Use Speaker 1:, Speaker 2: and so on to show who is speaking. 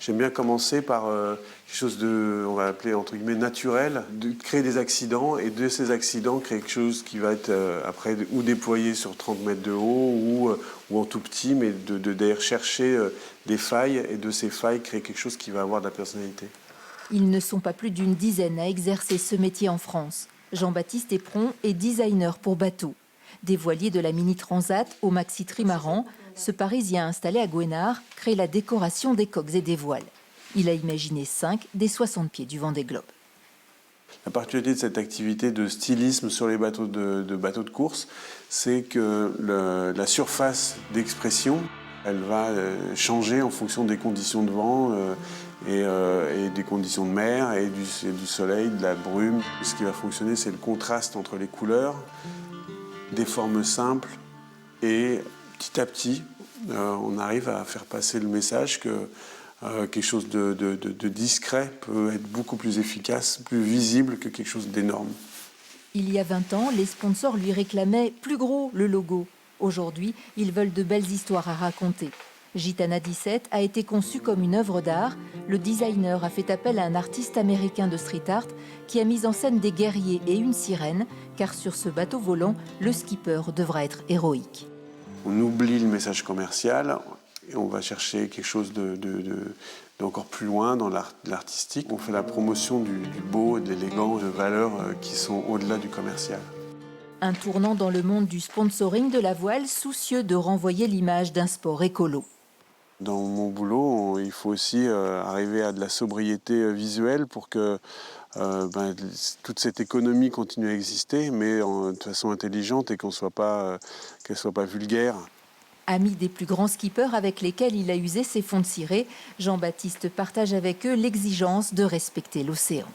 Speaker 1: J'aime bien commencer par quelque chose de, on va appeler entre guillemets naturel, de créer des accidents et de ces accidents créer quelque chose qui va être après ou déployé sur 30 mètres de haut ou en tout petit, mais d'aller chercher des failles et de ces failles créer quelque chose qui va avoir de la personnalité.
Speaker 2: Ils ne sont pas plus d'une dizaine à exercer ce métier en France. Jean-Baptiste Éperon est designer pour bateaux. Des voiliers de la Mini Transat au maxi trimaran, ce Parisien installé à Gouesnard crée la décoration des coques et des voiles. Il a imaginé 5 des 60 pieds du Vendée Globe.
Speaker 1: La particularité de cette activité de stylisme sur les bateaux bateaux de course, c'est que la surface d'expression, elle va changer en fonction des conditions de vent et des conditions de mer et du soleil, de la brume. Ce qui va fonctionner, c'est le contraste entre les couleurs, des formes simples et petit à petit, on arrive à faire passer le message que quelque chose de discret peut être beaucoup plus efficace, plus visible que quelque chose d'énorme.
Speaker 2: Il y a 20 ans, les sponsors lui réclamaient plus gros le logo. Aujourd'hui, ils veulent de belles histoires à raconter. Gitana 17 a été conçu comme une œuvre d'art. Le designer a fait appel à un artiste américain de street art qui a mis en scène des guerriers et une sirène, car sur ce bateau volant, le skipper devra être héroïque.
Speaker 1: On oublie le message commercial et on va chercher quelque chose d'encore plus loin dans l'artistique. On fait la promotion du beau, de l'élégant, de valeurs qui sont au-delà du commercial.
Speaker 2: Un tournant dans le monde du sponsoring de la voile, soucieux de renvoyer l'image d'un sport écolo.
Speaker 1: Dans mon boulot, il faut aussi arriver à de la sobriété visuelle pour que toute cette économie continue à exister, mais de façon intelligente et qu'elle soit pas vulgaire.
Speaker 2: Ami des plus grands skippers avec lesquels il a usé ses fonds de ciré, Jean-Baptiste partage avec eux l'exigence de respecter l'océan.